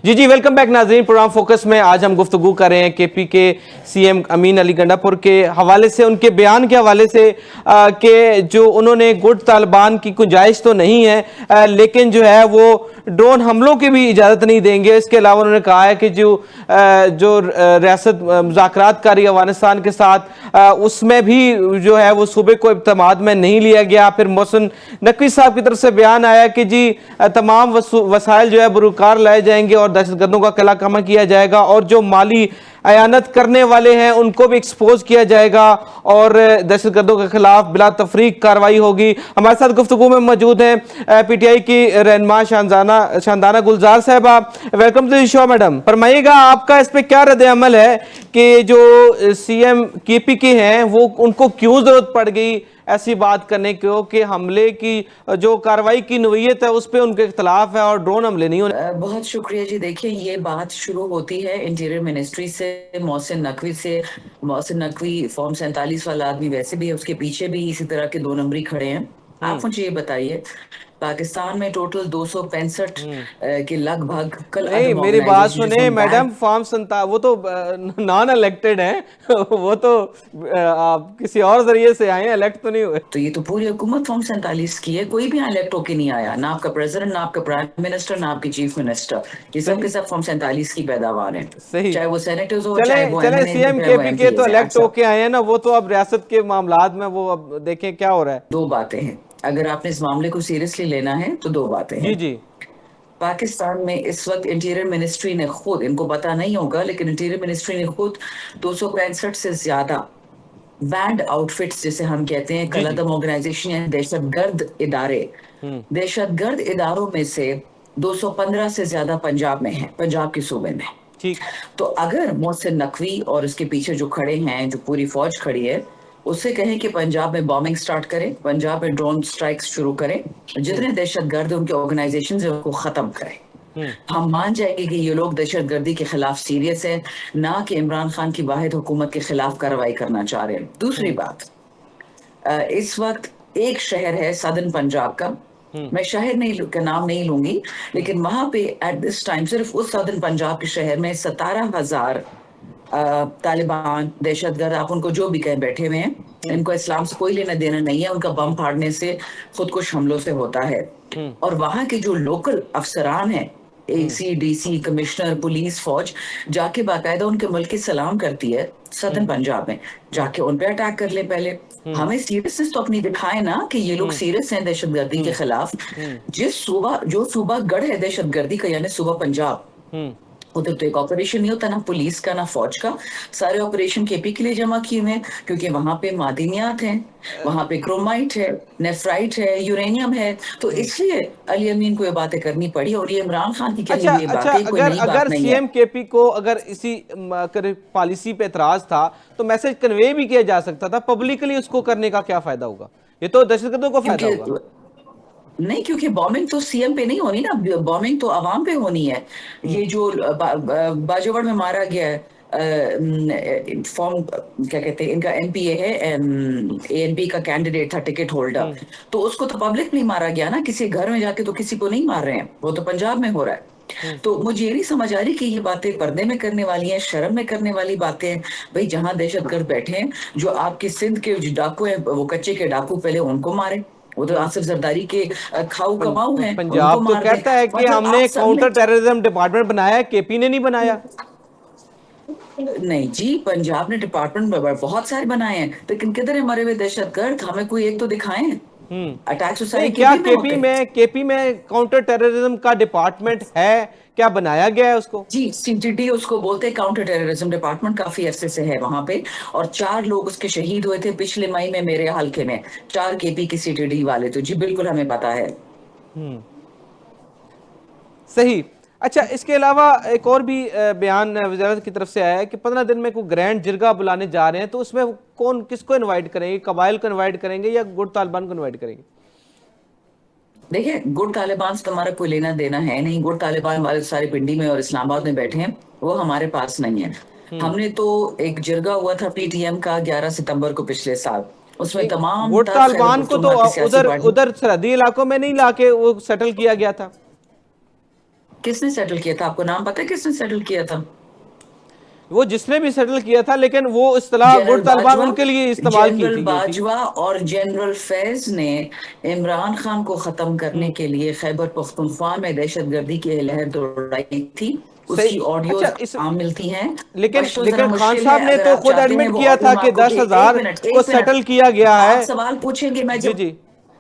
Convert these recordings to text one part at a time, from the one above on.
जी जी, welcome back नाज़रीन। Programme focus में आज हम गुफ्तगू कर रहे हैं केपी के सीएम अमीन अली गंडापुर के हवाले से, उनके बयान के हवाले से कि जो उन्होंने गुट तालिबान की गुंजाइश तो नहीं है, लेकिन जो है वो ड्रोन हमलों की भी इजाज़त नहीं देंगे। इसके अलावा उन्होंने कहा है कि जो रियासत मुज़ाकरात कारी अफगानिस्तान के साथ उसमें भी जो है वो सूबे को इत्मीनान में नहीं लिया गया। फिर मोहसिन नकवी साहब की तरफ से बयान आया कि जी तमाम वसाइल जो है बरूकार लाए जाएंगे और दहशतगर्दों का कला कमा किया जाएगा और जो माली अयानत करने वाले हैं उनको भी एक्सपोज किया जाएगा और दहशतगर्दों के खिलाफ बिला तफरीक कार्रवाई होगी। हमारे साथ गुफ्तगू में मौजूद हैं पीटीआई की रहनुमा शानदाना गुलजार साहबा। Welcome to the show madam. फरमाइएगा आपका इस पे क्या रद्द अमल है कि जो सीएम केपी के हैं वो उनको क्यों जरूरत पड़ गई ऐसी बात करने को कि हमले की जो कार्रवाई की नौयत है उस पर उनके खिलाफ है और ड्रोन हमले नहीं होने। बहुत शुक्रिया जी। देखिए, ये बात शुरू होती है इंटीरियर मिनिस्ट्री से, मोहसिन नकवी से। मोहसिन नकवी फॉर्म 47 वाला आदमी वैसे भी है, उसके पीछे भी इसी तरह के 2 नंबरी खड़े हैं। आप मुझे ये बताइए, पाकिस्तान में टोटल 265 के लगभग कल नहीं, अदम मेरी बात ऑर्गेनाइजेशन सुने मैडम, फॉर्म संता वो तो नॉन इलेक्टेड हैं वो तो आप किसी और जरिए से आए हैं, इलेक्ट तो नहीं हुए। तो ये तो पूरी हुकूमत फॉर्म 47 की है, कोई भी इलेक्ट होके नहीं आया, ना आपका प्रेसिडेंट, ना आपका प्राइम मिनिस्टर, ना आपकी चीफ मिनिस्टर। ये सब के सब फॉर्म 47 की पैदावार है, सही। चाहे वो सेनेटर्स हो, चले चाहे वो चले एमएनए, सीएम चाहे वो केपी के तो एमपीएस है। इलेक्ट अच्छा, होके आए हैं ना, वो तो अब रियासत के मामलात में वो अब देखें क्या हो रहा है। 2 बातें हैं। अगर आपने इस मामले को सीरियसली लेना है तो 2 बातें जी हैं। जी। पाकिस्तान में इस वक्त इंटीरियर मिनिस्ट्री ने खुद, इनको पता नहीं होगा लेकिन इंटीरियर मिनिस्ट्री ने खुद 265 से ज्यादा बैंड आउटफिट्स, जिसे हम कहते हैं जी जी। कलदम ऑर्गेनाइजेशन या दहशतगर्द इदारे, दहशतगर्द इदारों में से 215 से ज्यादा पंजाब में है, पंजाब के सूबे में। ठीक। तो अगर मोहसिन नकवी और उसके पीछे जो खड़े हैं, जो पूरी फौज खड़ी है, उससे कहें कि पंजाब में बॉम्बिंग स्टार्ट करें, पंजाब में ड्रोन स्ट्राइक्स शुरू करें, जितने दहशतगर्द उनके ऑर्गेनाइजेशन है उनको खत्म करें। हम मान जाएंगे कि ये लोग दहशतगर्दी के खिलाफ सीरियस है, ना कि इमरान खान की वाहिद हुकूमत के खिलाफ कार्रवाई करना चाह रहे हैं। दूसरी बात, इस वक्त एक शहर है सदर्न पंजाब का, मैं शहर नहीं का नाम नहीं लूंगी, लेकिन वहां पे एट दिस टाइम सिर्फ उस सदर्न पंजाब के शहर में 17,000 तालिबान दहशतगर्द, आप उनको जो भी कहें, बैठे हुए हैं। इनको इस्लाम से कोई लेना देना नहीं है, उनका बम फाड़ने से, खुदकुश हमलों से होता है। और वहां के जो लोकल अफसरान हैं, एसी, डीसी, कमिश्नर, पुलिस, फौज, जाके बाकायदा उनके मुल्क की सलाम करती है सदर्न पंजाब में, जाके उन पे अटैक कर ले पहले। हमें सीरियसनेस तो अपनी दिखाए ना कि ये लोग सीरियस हैं दहशतगर्दी के खिलाफ। जो सूबा गढ़ है दहशतगर्दी का, यानी सूबा पंजाब, उधर तो एक ऑपरेशन नहीं होता, ना पुलिस का ना फौज का। सारे ऑपरेशन केपी के लिए जमा किए हुए हैं, क्योंकि वहां पे मादनियात हैं, वहां पे क्रोमाइट है, नेफ्राइट है, यूरेनियम है। तो इसलिए अली अमीन को ये बातें करनी पड़ी, और ये इमरान खान की कही अच्छा हुई अच्छा, बातें कोई अगर नई अगर बात नहीं है। सीएम केपी को अगर इसी पॉलिसी पे एतराज था तो मैसेज कन्वे भी किया जा सकता था पब्लिकली, उसको करने का क्या फायदा होगा? ये तो दहशतगर्दों को फायदा होगा। नहीं, क्योंकि बॉम्बिंग तो सीएम पे नहीं होनी ना, बॉम्बिंग तो आवाम पे होनी है। ये जो बाजोड़ में मारा गया है, फॉर्म क्या कहते हैं, इनका एमपीए है, एएनपी का कैंडिडेट था, टिकट होल्डर, तो उसको तो पब्लिक नहीं मारा गया ना, किसी घर में जाके तो किसी को नहीं मार रहे हैं, वो तो पंजाब में हो रहा है। तो मुझे ये नहीं समझ आ रही कि ये बातें पर्दे में करने वाली हैं, शर्म में करने वाली बातें हैं। भाई, जहां दहशतगर्द बैठे हैं, जो आपके सिंध के जो डाकू हैं, वो कच्चे के डाकू, पहले उनको मारे। वो तो आसिफ जरदारी के खाऊ कमाऊ हैं, उनको पंजाब तो मार दे। कहता है कि मतलब आप हमने सबने, काउंटर टेररिज्म डिपार्टमेंट बनाया है, केपी ने नहीं बनाया। नहीं जी, पंजाब ने डिपार्टमेंट बहुत सारे बनाए हैं, लेकिन किधर है मरे हुए दहशतगर्द? हमें कोई एक तो दिखाएं। अटैक्स तो सारे नहीं, क्या केपी में होते हैं। केपी में काउंटर टेररिज्म का डिपार्टमेंट है? क्या बनाया गया है उसको? जी, सीटीडी उसको बोलते हैं, काउंटर टेररिज्म डिपार्टमेंट काफी अरसे से है वहां पे, और 4 लोग उसके शहीद हुए थे पिछले मई में मेरे हल्के में, 4 केपी की सीटीडी वाले। तो जी बिल्कुल हमें पता है। सही। अच्छा, इसके अलावा एक और भी बयान वजारत की तरफ से आया है कि 15 दिन में कोई ग्रैंड जिरगा बुलाने जा रहे हैं, तो उसमें कौन किसको इनवाइट करेंगे? कबाइल को इनवाइट करेंगे या गुट तालिबान को इनवाइट करेंगे? देखिए, गुट तालिबान से हमारा कोई लेना देना है नहीं। गुट तालिबान वाले सारे पिंडी में और इस्लामाबाद में बैठे हैं, वो हमारे पास नहीं है। हमने तो एक जिरगा हुआ था पीटीएम का 11 सितंबर को पिछले साल, उसमें तमाम गुट तर खैबर तालिबान को तो पख्तूनख्वा की सियासी उधर पार्टी। उधर सरहदी इलाकों में नहीं लाके वो सेटल किया गया था। किसने सेटल किया था? आपको नाम पता है किसने सेटल किया था? वो जिसने भी सेटल किया था, लेकिन वो इस्तेलाह जनरल गुट तालिबान बाजवा, उनके लिए इस्तेमाल की जनरल थी, ये थी। बाजवा और जनरल फैज ने इमरान खान को खत्म करने के लिए खैबर पख्तूनख्वा में दहशतगर्दी की लहर दौड़ाई थी। सही। उसकी अच्छा ऑडियोज इस आम मिलती हैं। लेकिन बस तो जरा लेकिन खान मुश्किल है, साहब ने अगर तो आप खुद चाहते हैं एडमिट वो किया ऑडियो था मैं कि आपको दस एक हजार मिनट, को एक मिनट। सेटल किया गया आप है। सवाल पूछेंगे, मैं जी जब जी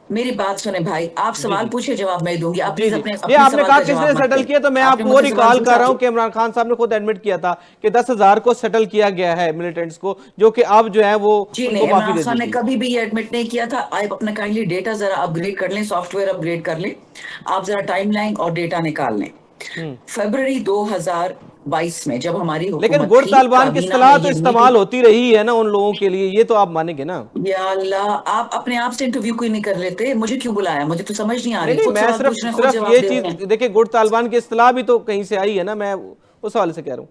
मेरी बात सुने भाई, आप जी सवाल जी पूछे, जवाब मैं दूंगी। आप जी प्लीज जी। अपने ये अपने आपने सवाल कहा का किसने जवाब मत सेटल दें। किया, तो मैं आपने आपको वो मुझसे सवाल रिकॉल कर पूछा रहा हूं तो कि इमरान खान साहब ने खुद एडमिट किया था कि 10,000 को सेटल किया गया है मिलिटेंट्स को, जो कि अब जो है वो जी नहीं, उनको माफी इमरान दे दी खान ने गई है। कभी भी ये एडमिट नहीं किया था। आप अपना काइंडली डेटा जरा अपग्रेड कर लें, सॉफ्टवेयर अपग्रेड कर लें। आप जरा टाइमलाइन और डेटा निकाल लें। फरवरी 2022 में जब हमारी लेकिन हुकूमत गुट थी, तालिबान की काबीना में इस्तेलाह तो ये मीटिंग। इस्तेमाल होती रही है ना उन लोगों के लिए, ये तो आप मानेंगे ना। या अल्लाह, आप अपने आप से इंटरव्यू क्यों नहीं कर लेते? मुझे क्यों बुलाया? मुझे तो समझ नहीं आ नहीं रही। नहीं, खुद मैं सवाल सिर्फ पूछ रहे हैं, खुद सिर्फ जवाब ये दे रहे चीज हैं। देखिए, गुट तालिबान की इस्तेलाह भी तो कहीं से आई है ना, मैं उस हवाले से कह रहा हूँ।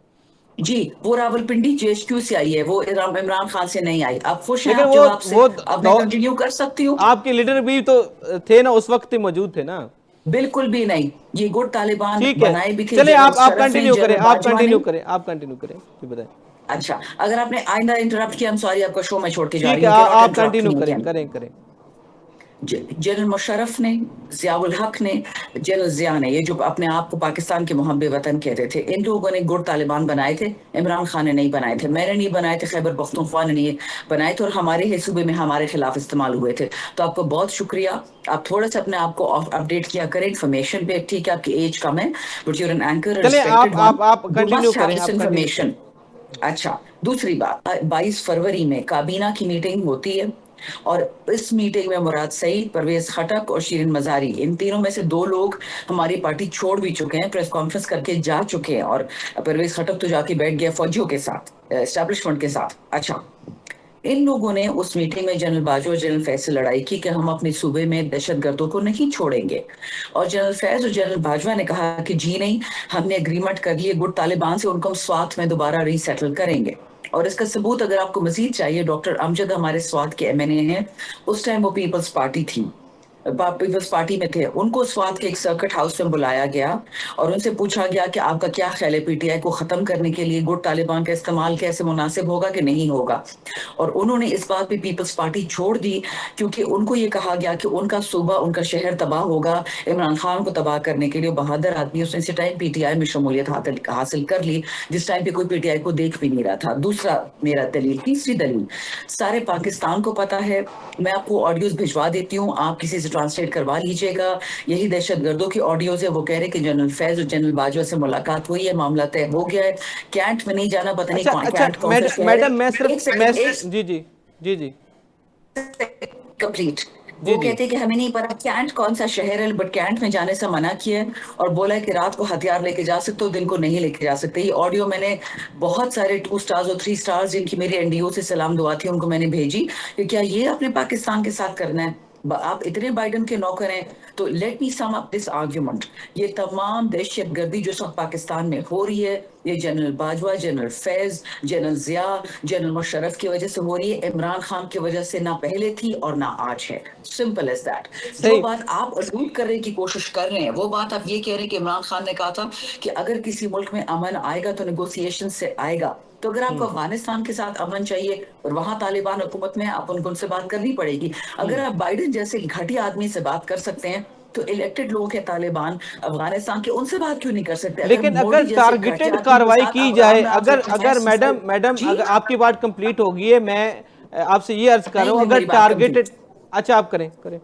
जी, वो रावलपिंडी जेएचक्यू से आई है, वो इमरान खान से नहीं आई। आप खुश हैं लेकिन आप वो जवाब से? वो अब मैं दौ, कंटिन्यू कर सकती हूँ? आपके लीडर भी तो थे ना, उस वक्त ही मौजूद थे ना। बिल्कुल भी नहीं। ये गुट तालिबान ठीक है, बनाए भी थे चले जनरल आप शरफ ने, कंटिन्यू करें, जनरल आप बाजवा कंटिन्यू ने। करें, आप कंटिन्यू करें, जी बताएं। अच्छा, अगर आपने आइंदा इंटरप्ट किया, I'm सॉरी, आपका शो मैं छोड़ के जा ठीक रही है, हूँ। कैन नॉट आप इंटरप्ट कंटिन्यू मी करें, अगेन। करें करें। जनरल मुशर्रफ ने, जियाउल हक ने, जनरल जिया ने, ये जो अपने आप को पाकिस्तान के मुहब्बे वतन कहते थे, इन लोगों ने गुट तालिबान बनाए थे। इमरान खान ने नहीं बनाए थे, मैंने नहीं बनाए थे, खैबर पख्तूनख्वा ने नहीं बनाए थे, और हमारे ही सूबे में हमारे खिलाफ इस्तेमाल हुए थे। तो आपको बहुत शुक्रिया। आप थोड़ा सा अपने आप को अपडेट किया करें इन्फॉर्मेशन पे। ठीक है, आपकी एज कम है, बट यूर एन एंकर, चले रिस्पेक्टेड वन। आप यू कंटिन्यू मस्ट हैव करें, दिस आप कंटिन्यू करें। इन्फॉर्मेशन। अच्छा, दूसरी बात, 22 फरवरी में काबीना की मीटिंग होती है, और इस मीटिंग में मुराद सईद, परवेज खटक और शीरिन मजारी, इन तीनों में से दो लोग हमारी पार्टी छोड़ भी चुके हैं, प्रेस कॉन्फ्रेंस करके जा चुके हैं। और परवेज खटक तो जाके बैठ गया फौजियों के साथ, एस्टेब्लिशमेंट के साथ। अच्छा, इन लोगों ने उस मीटिंग में जनरल बाजवा और जनरल फैज से लड़ाई की कि हम अपने सूबे में दहशतगर्दों को नहीं छोड़ेंगे। और जनरल फैज और जनरल बाजवा ने कहा कि जी नहीं, हमने एग्रीमेंट कर लिए गुट तालिबान से, उनको हम स्वात में दोबारा रीसेटल करेंगे। और इसका सबूत अगर आपको मजीद चाहिए, डॉक्टर अमजद हमारे स्वात के एमएनए हैं। उस टाइम वो पीपल्स पार्टी थी, पीपल्स पार्टी में थे। उनको स्वात के एक सर्किट हाउस में बुलाया गया और उनसे पूछा गया कि आपका क्या ख्याल है, पीटीआई को खत्म करने के लिए गुट तालिबान का इस्तेमाल कैसे मुनासिब होगा कि नहीं होगा। और उन्होंने इस बात पे पीपल्स पार्टी छोड़ दी, क्योंकि उनको ये कहा गया कि उनका सूबा, उनका शहर तबाह होगा। इमरान खान को तबाह करने के लिए बहादुर आदमी, उसने इसी टाइम पीटीआई में शमूलियत हासिल कर ली, जिस टाइम पे कोई पीटीआई को देख भी नहीं रहा था। दूसरा मेरा दलील, तीसरी दलील, सारे पाकिस्तान को पता है, मैं आपको ऑडियोज भिजवा देती हूँ, आप किसी से ट्रांसलेट करवा लीजिएगा। यही दहशतगर्दों की ऑडियोज है। वो कह रहे कि जनरल फैज और जनरल बाजवा से मुलाकात हुई है, मामला तय हो गया है, कैंट में नहीं जाना, पता नहीं अच्छा अच्छा, कैंट कौन सा शहर मैडम है। मैं एक सिर्फ मैं सेकंड, एक जी जी जी जी कंप्लीट। जी वो जी। कहते हैं कि हमें नहीं पता कैंट कौन सा शहर है, बट कैंट में जाने से मना किया है, और बोला है कि रात को हथियार लेके जा सकते हो, दिन को नहीं लेके जा सकते। ये ऑडियो मैंने बहुत सारे 2 स्टार्स और 3 स्टार्स जिनकी मेरी एनडीओ से सलाम दुआ थी, उनको मैंने भेजी कि क्या ये अपने पाकिस्तान के साथ करना है? आप इतने बाइडन के नौकर हैं। तो let me sum up this argument. ये तमाम दहशतगर्दी जो सब पाकिस्तान में हो रही है, ये general Bajwa, general Faiz, general Zia, general Musharraf की वजह से हो रही है। इमरान खान की वजह से ना पहले थी और ना आज है। Simple as that. जो सही। बात आप अलूड करने की कोशिश कर रहे हैं, वो बात आप ये कह रहे हैं कि इमरान खान ने कहा था कि अगर किसी मुल्क में अमन आएगा तो नेगोशिएशन से आएगा। तो अगर आपको अफगानिस्तान के साथ अमन चाहिए और वहां तालिबान हुकूमत में, आप उनसे बात करनी पड़ेगी। अगर आप बाइडेन जैसे घटिया आदमी से बात कर सकते हैं, तो इलेक्टेड लोग हैं तालिबान अफगानिस्तान के, उनसे बात क्यों नहीं कर सकते? अगर लेकिन अगर मोदी जैसे घटिया टारगेटेड आदमी के कार्रवाई साथ की आप जाए, राम राम से अगर अगर मैडम मैडम जी अगर हाँ। आपकी बात कंप्लीट हो गई है, मैं आपसे ये अर्ज कर नहीं रहा हूँ, हुई अगर मेरी बात कंप्लीट। टारगेटेड। अच्छा, आप करें करें।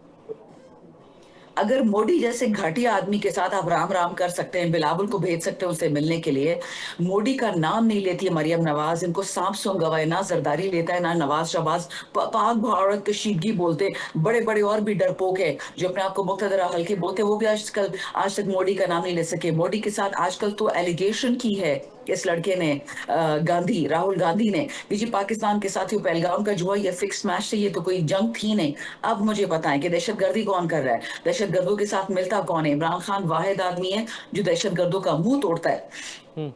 अगर मोदी जैसे घटिया आदमी के साथ आप राम राम कर सकते हैं, बिलावल को भेज सकते हैं उससे मिलने के लिए, मोदी का नाम नहीं लेती है मरियम नवाज, इनको सांप सूंघ गवा है, ना जरदारी लेता है ना नवाज शहबाज, पाक भारत कशीदगी बोलते, बड़े बड़े और भी डरपोक है जो अपने आप को मुक्तदर हल्के बोलते, वो भी आज तक मोदी का नाम नहीं ले सके। मोदी के साथ आजकल तो एलिगेशन की है इस लड़के ने, गांधी, राहुल गांधी ने, कि जी पाकिस्तान के साथ ही पहलगाम का जो है ये फिक्स मैच से, ये तो कोई जंग थी नहीं। अब मुझे बताएं कि दहशतगर्दी कौन कर रहा है, दहशतगर्दों के साथ मिलता कौन है? इमरान खान वाहिद आदमी है जो दहशतगर्दों का मुंह तोड़ता है।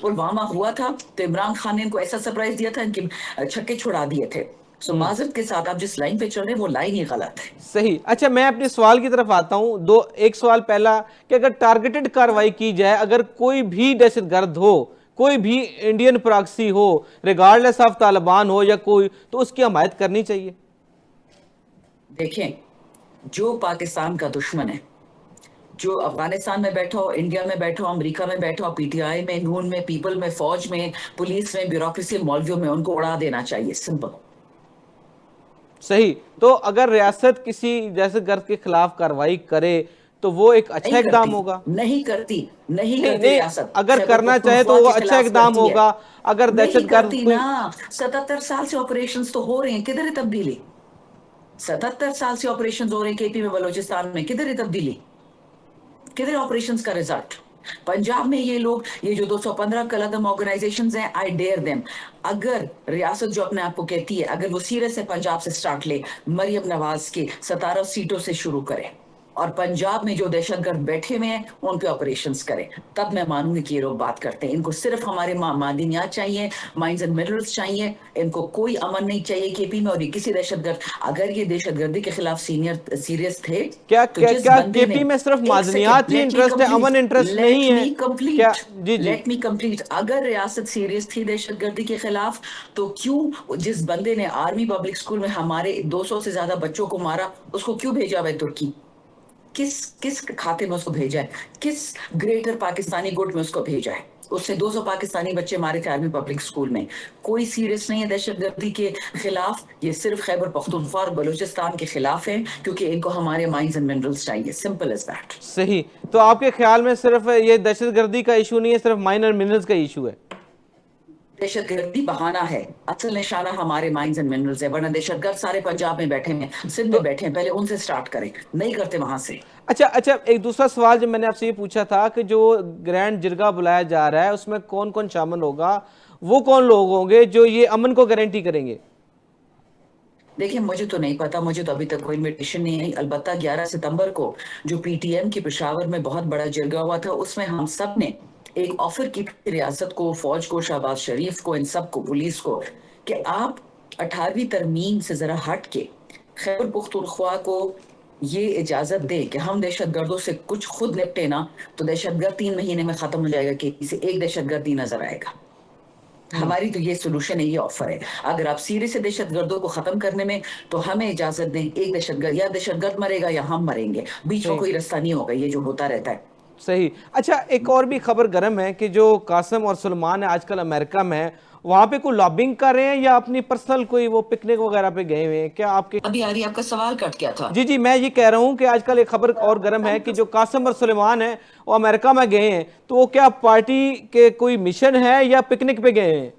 पुलवामा हुआ था तो इमरान खान ने इनको ऐसा सरप्राइज दिया था, इनके छक्के छुड़ा दिए थे। सो माजरत के साथ आप जिस लाइन पे चल रहे हैं वो लाइन ही गलत है। सही। अच्छा, मैं अपने सवाल की तरफ आता हूं। दो एक सवाल पहला कि अगर टारगेटेड कार्रवाई की जाए, अगर कोई भी दहशतगर्द हो, कोई भी इंडियन प्रॉक्सी हो, रिगार्डलेस ऑफ तालिबान हो या कोई, तो उसकी हमायत करनी चाहिए। देखें, जो पाकिस्तान का दुश्मन है, जो अफगानिस्तान में बैठा हो, इंडिया में बैठा हो, अमेरिका में बैठा हो, पीटीआई में, नून में, पीपल में, फौज में, पुलिस में, ब्यूरोक्रेसी, मौलवियों में, उनको उड़ा देना चाहिए। सिंपल। सही। तो अगर रियासत किसी दहशतगर्द के खिलाफ कार्रवाई करे तो वो एक अच्छा नहीं इकदाम करती, होगा। नहीं करती, नहीं नहीं करती नहीं, रियासत। अगर खैबर करना चाहे पख्तूनख्वा तो वो के अच्छा खिलाफ इकदाम करती है। होगा। अगर नहीं दहशतगर्द करती कोई, ना। 77 साल से ऑपरेशंस तो हो रहे हैं, किधर है तब्दीली? 77 साल से ऑपरेशंस हो रहे हैं केपी में, बलोचिस्तान में, किधर है तब्दीली? किधर ऑपरेशंस का रिजल्ट? पंजाब में ये लोग, ये जो 215 कलदम ऑर्गेनाइजेशंस हैं, आई डेयर देम, अगर रियासत जो अपने आप को कहती है, अगर वो सीरियस है, पंजाब से स्टार्ट ले, मरियम नवाज के 17 सीटों से शुरू करें और पंजाब में जो दहशतगर्द बैठे हुए हैं उन पे ऑपरेशंस करें, तब मैं मानूंगी कि ये लोग बात करते हैं। इनको सिर्फ हमारे मादनियात चाहिए, माइंस एंड मिनरल्स चाहिए, इनको कोई अमन नहीं चाहिए केपी में। और ये किसी दहशतगर्द, अगर ये दहशतगर्दी के खिलाफ सीरियस थे, क्या तो क्या जिस क्या बंदे ने, केपी में सिर्फ एक सेकेंड, मादनियात ही इंटरेस्ट है, अमन इंटरेस्ट नहीं लेट है? मी क्या? कंप्लीट जी जी। लेट मी कंप्लीट अगर रियासत सीरियस थी दहशतगर्दी के खिलाफ, तो क्यों जिस बंदे ने आर्मी पब्लिक स्कूल में हमारे 200 से ज्यादा बच्चों को मारा, उसको क्यों भेजा भाई तुर्की? किस किस खाते में उसको भेजा है? किस ग्रेटर पाकिस्तानी गुट में उसको भेजा है? उसने 200 पाकिस्तानी बच्चे मारे थे आर्मी पब्लिक स्कूल में। कोई सीरियस नहीं है दहशतगर्दी के खिलाफ। ये सिर्फ खैबर पख्तूनख्वा और बलूचिस्तान के खिलाफ है, क्योंकि इनको हमारे माइंस एंड मिनरल्स चाहिए। Simple as that. सही। तो आपके ख्याल में सिर्फ ये दहशतगर्दी का इशू नहीं है, सिर्फ माइनर मिनरल्स का इशू है? दहशतगर्दी बहाना है, असल निशाना हमारे माइंस एंड मिनरल्स है। वरना दहशतगर्द सारे पंजाब में बैठे हैं, सिंध में तो बैठे हैं, पहले उनसे स्टार्ट करें। नहीं करते वहां से। अच्छा अच्छा, एक दूसरा सवाल जो मैंने आपसे ये पूछा था कि जो ग्रैंड जिरगा बुलाया जा रहा है उसमें कौन कौन शामिल होगा, वो कौन लोग होंगे जो ये अमन को गारंटी करेंगे? देखिए, मुझे तो नहीं पता, मुझे तो अभी तक कोई इन्विटेशन नहीं आई। अलबत्ता 11 सितंबर को जो पीटीएम की पेशावर में बहुत बड़ा जिरगा हुआ था, उसमें हम सब ने एक ऑफर की थी रियासत को, फौज को, शहबाज शरीफ को, इन सब को, पुलिस को, कि आप 18वीं तरमीम से जरा हट के खैबर पुख्तूनख्वा को ये इजाजत दें कि हम दहशतगर्दों से कुछ खुद निपटे ना, तो दहशतगर्द 3 महीने में खत्म हो जाएगा, कि से एक दहशतगर्द ही नजर आएगा। हमारी तो ये सोल्यूशन है, ये ऑफर है। अगर आप सीरियस है दहशतगर्दों को खत्म करने में, तो हमें इजाजत दें। एक दहशतगर्द, या दहशतगर्द मरेगा या हम मरेंगे, बीच में सही। कोई रास्ता नहीं होगा। ये जो होता रहता है। सही। अच्छा, एक और भी खबर गर्म है कि जो कासिम और सलमान है आजकल अमेरिका में है, वहां पे कोई लॉबिंग कर रहे हैं या अपनी पर्सनल कोई वो पिकनिक वगैरह पे गए हुए हैं? क्या आपके? अभी आ रही, आपका सवाल कट गया था। जी जी, मैं ये कह रहा हूं कि आजकल एक खबर और गर्म है कि जो कासिम और सुलेमान है वो अमेरिका में गए हैं, तो वो क्या पार्टी के कोई मिशन है या पिकनिक पे गए हैं?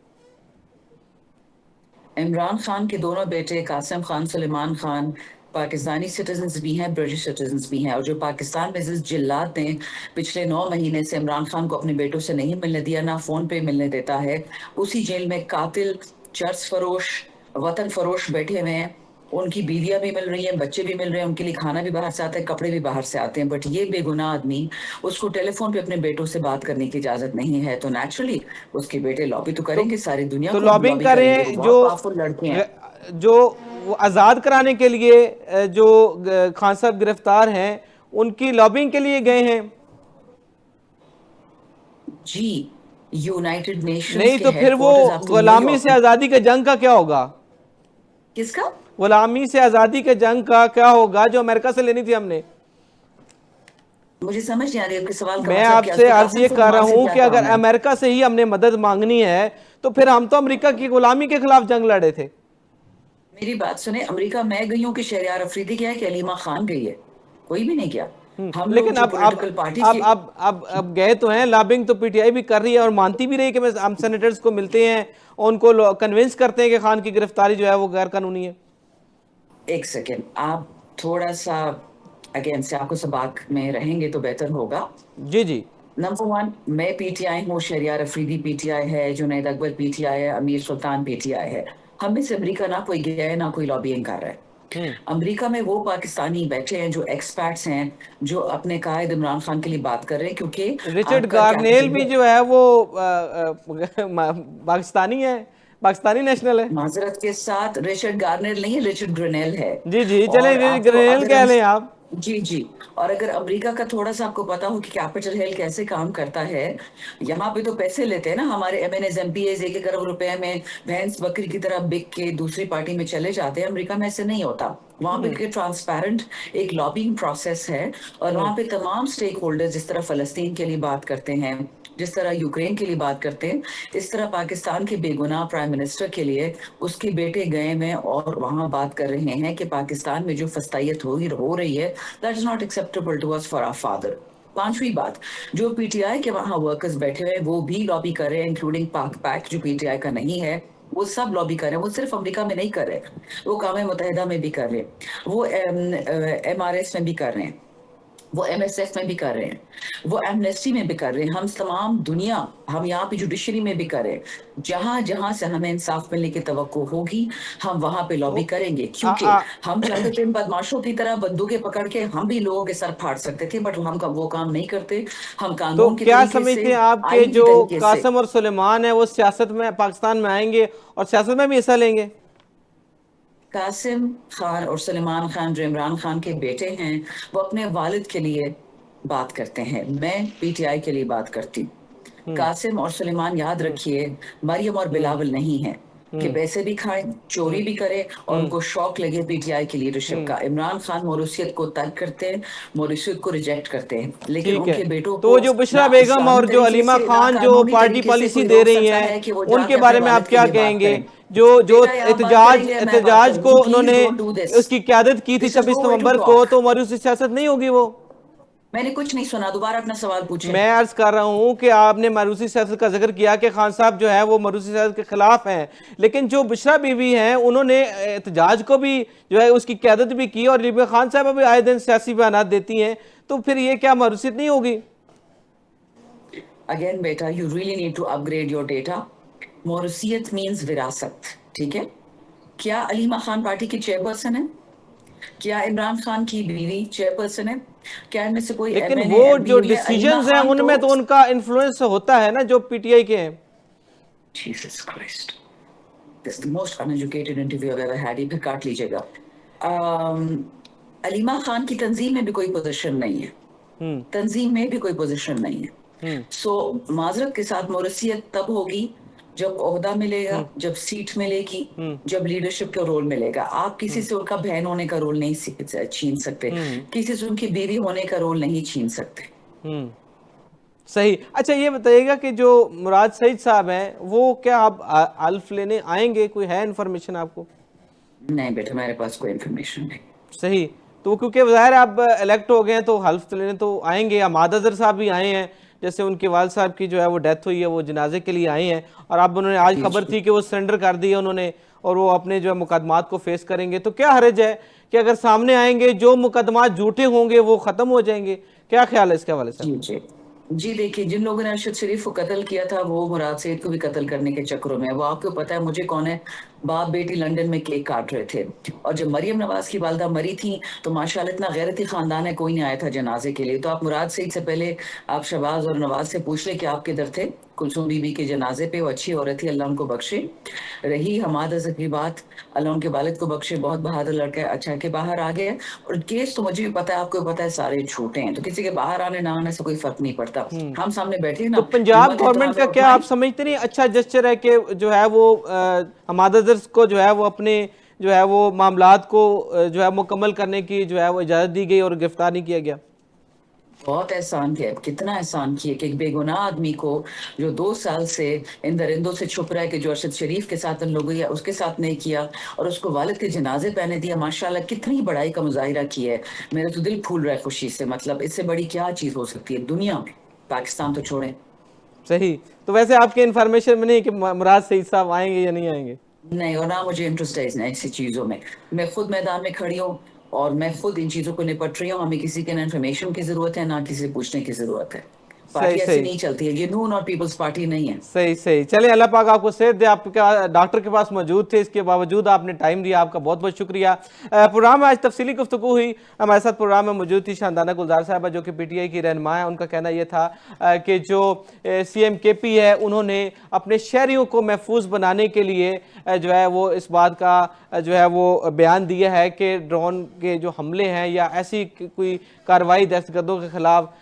इमरान खान के दोनों बेटे कासिम खान, सुलेमान खान, पाकिस्तानी सिटीजन्स भी हैं, ब्रिटिश सिटीजन्स भी हैं। और जो पाकिस्तान में जिस जिल्लात ने पिछले 9 महीने से इमरान खान को अपने बेटों से नहीं मिलने दिया, ना फोन पे मिलने देता है, उसी जेल में कातिल, चर्च फरोश, वतन फरोश बैठे हुए हैं। उनकी बीवियां भी मिल रही हैं, बच्चे भी मिल रहे हैं, उनके लिए खाना भी बाहर से आता है, कपड़े भी बाहर से आते हैं। बट ये बेगुनाह आदमी, उसको टेलीफोन पे अपने बेटों से बात करने की इजाजत नहीं है, तो नेचुरली उसके बेटे लॉबी तो तो करेंगे, सारी दुनिया तो को लॉबिंग लॉबी कर रहे करेंगे। वो हैं बहुत पावरफुल लड़के हैं। जो वो आज़ाद कराने के लिए जो खान साहब गिरफ्तार हैं उनकी लॉबिंग के लिए गए हैं? जी, यूनाइटेड नेशंस नहीं के तो फिर वो हेडक्वार्टर्स आपको गुलामी न्यूयॉर्क से में। आज़ादी के जंग का क्या होगा? किसका? गुलामी से आज़ादी के जंग का क्या होगा जो अमेरिका से लेनी थी हमने? मुझे समझ नहीं आ रही आपके सवाल का मैं मतलब क्या है। आपसे उसको अर्ज कासिम ये कर रहा सुलेमान से हूं क्या कि अगर काम है? अमेरिका से ही हमने मदद मांगनी है तो फिर हम तो अमेरिका की गुलामी के खिलाफ जंग लड़े थे। मेरी बात सुने, अमेरिका मैं गई हूँ कि शहरयार अफरीदी गया है कि अलीमा खान गई है? कोई भी नहीं गया। हम लोग लेकिन जो अब अब पॉलिटिकल पार्टीज अब की, अब अब अब गए तो हैं, लॉबिंग तो पीटीआई भी कर रही है और मानती भी रही कि हम सेनेटर्स को मिलते हैं और उनको कन्विंस करते हैं कि खान की गिरफ्तारी जो है वो गैर कानूनी है। एक सेकेंड, आप थोड़ा सा अगेन से आपको सबाक में रहेंगे तो बेहतर होगा। जी जी। नंबर वन, मैं पीटीआई हूँ, शहरयार अफरीदी पीटीआई है, जुनैद अकबर पीटीआई है, अमीर सुल्तान पीटीआई है। हम में से अमेरिका ना कोई गया है, ना कोई लॉबिंग कर रहा है। अमेरिका में वो पाकिस्तानी बैठे हैं जो एक्सपर्ट्स हैं, जो अपने कायद इमरान खान के लिए बात कर रहे हैं, क्योंकि रिचर्ड आपका गार्नेल कैपिटल भी है। जो है वो पाकिस्तानी है, पाकिस्तानी नेशनल है। माजरत के साथ रिचर्ड गार्नर नहीं है, रिचर्ड ग्रेनेल है। जी जी, चले और आपको ग्रेनेल अगर कह हम लें आप। जी जी, और अगर अमेरिका का थोड़ा सा आपको पता हो कि कैपिटल हिल कैसे काम करता है, यहाँ पे तो पैसे लेते हैं ना हमारे एमएनएस एमपीएस, 1-1 अरब रुपए में भैंस बकरी की तरह बिक के दूसरी पार्टी में चले जाते हैं। अमेरिका में ऐसे नहीं होता। वहां पे ट्रांसपेरेंट एक लॉबिंग प्रोसेस है, और वहां पे तमाम स्टेक होल्डर्स, जिस तरह फलस्तीन के लिए बात करते हैं, जिस तरह यूक्रेन के लिए बात करते हैं, इस तरह पाकिस्तान के बेगुनाह प्राइम मिनिस्टर के लिए उसके बेटे गए में और वहां बात कर रहे हैं कि पाकिस्तान में जो फस्तायत हो रही है, that is not acceptable to us for our father. पांचवी बात, जो पीटीआई के वहां वर्कर्स बैठे हुए हैं वो भी लॉबी कर रहे हैं, इंक्लूडिंग पाक पैक जो पीटीआई का नहीं है, वो सब लॉबी कर रहे हैं। वो सिर्फ अमेरिका में नहीं कर रहे, वो अक़वाम मुत्तहिदा में भी कर रहे हैं, वो एमआरएस में भी कर रहे हैं, वो एमएसएफ में भी कर रहे हैं, वो एमनेस्टी में भी कर रहे हैं, हम तमाम दुनिया, हम यहाँ पे जुडिशरी में भी कर रहे हैं। जहां जहां से हमें इंसाफ मिलने की तवक्को होगी, हम वहां पे लॉबी ओ, करेंगे, आ, क्योंकि आ, हम चाहते थे इन बदमाशों की तरह बंदूकें पकड़ के हम भी लोगों के सर फाड़ सकते थे, बट हम वो काम नहीं करते। हम तो कानून के क्या तरीके से, समझते हैं आपके आईन के जो तरीके से। कासिम और सुलेमान है वो सियासत में पाकिस्तान में आएंगे और सियासत में भी हिस्सा लेंगे? कासिम खान और सलमान खान जो इमरान खान के बेटे हैं, वो अपने वालिद के लिए बात करते हैं, मैं पीटीआई के लिए बात करती हूँ। कासिम और सुलेमान, याद रखिए, मरियम और बिलावल नहीं है कि पैसे भी खाएं, चोरी भी करें और उनको शौक लगे पीटीआई की लीडरशिप का। इमरान खान मॉरिशियत को तर्क करते हैं, मॉरिशियत को रिजेक्ट करते हैं, लेकिन ठीक है। उनके बेटों तो वो को जो बुशरा ना बेगम इस्लामी और जो तरीके अलीमा से ना खान जो कानूनी पार्टी तरीके से पॉलिसी कोई दे रोक रही सकता हैं, है कि वो उनके जाके अपने बारे में आप वालिद के क्या लिए बात कहेंगे? करें। जो जो बेटा यहाँ बात एहतजाज करेंगे, मैं बात एहतजाज को करूंगी, प्लीज उन्होंने डोंट डू दिस, उसकी क़यादत की थी this is 26 no way to नवंबर को, टॉक। तो हमारी उसकी सियासत नहीं होगी वो? मैंने कुछ नहीं सुना, दोबारा अपना सवाल पूछे। मैं अर्ज कर रहा हूं कि आपने मरूसी सियासत का जिक्र किया कि खान साहब जो है वो मरूसी सियासत के खिलाफ हैं, लेकिन जो बुशरा बीवी हैं उन्होंने एहतजाज को भी जो है उसकी क़यादत भी की, और लिबिया खान साहब भी आए दिन सियासी बयान देती हैं, तो फिर ये क्या मरूसियत नहीं होगी? अगेन बेटा, you really need to upgrade your data. मोरसियत मीन्स विरासत, ठीक है? क्या अलीमा खान पार्टी की चेयरपर्सन है? क्या इमरान खान की बीवी चेयरपर्सन है? क्या इनमें से कोई लेकिन एमएनए वो एमपी जो हुई है? अलीमा डिसीजंस हैं खान तो, उनमें तो उनका इन्फ्लुएंस होता है ना, जो पीटीआई के हैं। Jesus Christ, this the most uneducated interview I ever had, ये फिर काट लीजिएगा। अलीमा खान की तंजीम में भी कोई पोजीशन नहीं है, तंजीम में भी कोई पोजीशन नहीं है। सो माजरत के साथ मोरसियत तब होगी जब ओहदा मिलेगा, जब सीट मिलेगी, जब लीडरशिप का रोल मिलेगा। आप किसी से उनका बहन होने का रोल नहीं छीन सकते, किसी से उनकी बीवी होने का रोल नहीं छीन सकते। सही। अच्छा ये बताइएगा कि जो मुराद सईद साहब हैं वो क्या अब हल्फ लेने आएंगे? कोई है इन्फॉर्मेशन आपको? नहीं बेटा, मेरे पास कोई इन्फॉर्मेशन नहीं। सही। तो क्योंकि ज़ाहिर है अब इलेक्ट हो गए हैं तो हल्फ लेने तो आएंगे। अहमद अजहर साहब भी आए हैं, जैसे उनके वाल साहब की जो है वो डेथ हुई है, वो जनाजे के लिए आए हैं, और अब उन्होंने आज खबर थी कि वो सरेंडर कर दिए उन्होंने और वो अपने जो है मुकदमात को फेस करेंगे। तो क्या हर्ज है कि अगर सामने आएंगे, जो मुकदमात झूठे होंगे वो ख़त्म हो जाएंगे? क्या ख्याल है इसके हवाले से? जी जी जी, देखिए, जिन लोगों ने अरशद शरीफ को कत्ल किया था वो मुराद सईद को भी कत्ल करने के चक्करों में, वो आपको पता है मुझे कौन है, बाप बेटी लंदन में केक काट रहे थे, और जब मरियम नवाज की वालदा मरी थी तो माशाल्लाह इतना गैरती खानदान है, कोई नहीं आया था जनाजे के लिए। तो आप मुराद सईद से पहले आप शहबाज और नवाज से पूछ ले कि आप किधर थे कुलसूम बीबी के जनाजे पे। वो अच्छी औरत थी, अल्लाह उनको बख्शे। रही हमाद अजहर की बात, अल्लाह उनके वालिद को बख्शे, बहुत बहादुर लड़का है, अच्छा के बाहर आ गया। और केस तो मुझे भी पता है, आपको भी पता है, सारे झूठे हैं, तो किसी के बाहर आने ना आने से कोई फर्क नहीं पड़ता। हम सामने बैठे हैं तो ना, पंजाब हिम्मत है तो गवर्नमेंट हमें का क्या आप उठाएं। समझते नहीं अच्छा जेस्चर है कि जो है वो हमाद अजहर को जो है वो अपने जो है वो मामलात को जो है मुकम्मल करने की जो है वो इजाज़त दी गई और गिरफ्तार नहीं किया गया? बहुत एहसान किया, कितना एहसान किया कि एक बेगुनाह आदमी को जो 2 साल से इन दरिंदों से छुप रहा है, कि जो अरशद शरीफ के साथ इन लोगों या उसके साथ नहीं किया, और उसको वालिद के जनाजे पहने दिया। माशाल्लाह कितनी बड़ाई का मुजाहिरा किया है, मेरा तो दिल फूल रहा है खुशी से। मतलब इससे बड़ी क्या चीज हो सकती है दुनिया में, पाकिस्तान तो छोड़ें। सही। तो वैसे आपके इन्फॉर्मेशन में नहीं कि मुराद सईद साहब आएंगे या नहीं आएंगे? नहीं, और ना मुझे इंटरेस्ट है ऐसी चीजों में। मैं खुद मैदान में खड़ी हूँ और मैं खुद इन चीजों को निपट रही हूँ। हमें किसी के ना इन्फॉर्मेशन की जरूरत है, ना किसी से पूछने की जरूरत है। पार्टी ऐसे सही नहीं चलती है, ये नून और पीपल्स पार्टी नहीं है। सही सही। चलिए, अल्लाह पाक आपको सेहत दे। आपके डॉक्टर के पास मौजूद थे, इसके बावजूद आपने टाइम दिया, आपका बहुत बहुत शुक्रिया। प्रोग्राम में आज तफसीली गुफ्तगू हुई। हमारे साथ प्रोग्राम में मौजूद थी शानदाना गुलजार साहबा, जो कि PTI की रहनुमा है। उनका कहना यह था कि जो CM KP है, उन्होंने अपने शहरियों को महफूज बनाने के लिए जो है वो इस बात का जो है वो बयान दिया है कि ड्रोन के जो हमले हैं या ऐसी कोई कार्रवाई दहशतगर्दों के खिलाफ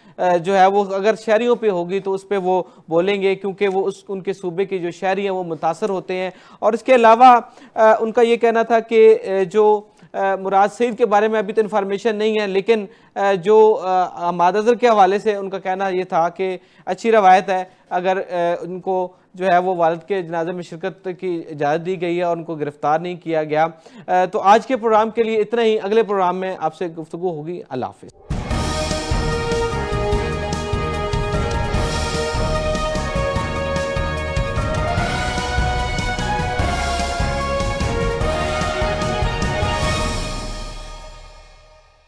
जो है वो अगर शहरियों पे होगी तो उस पर वो बोलेंगे, क्योंकि वो उनके सूबे के जो शहरी हैं वो मुतासर होते हैं। और इसके अलावा उनका ये कहना था कि जो मुराद सईद के बारे में अभी तो इन्फॉर्मेशन नहीं है, लेकिन जो हमाद अज़हर के हवाले से उनका कहना ये था कि अच्छी रवायत है, अगर उनको जो है वो वालिद के जनाजे में शिरकत की इजाज़त दी गई है और उनको गिरफ्तार नहीं किया गया। तो आज के प्रोग्राम के लिए इतना ही। अगले प्रोग्राम में आपसे गुफ्तगू होगी। अल्लाह हाफ़िज़।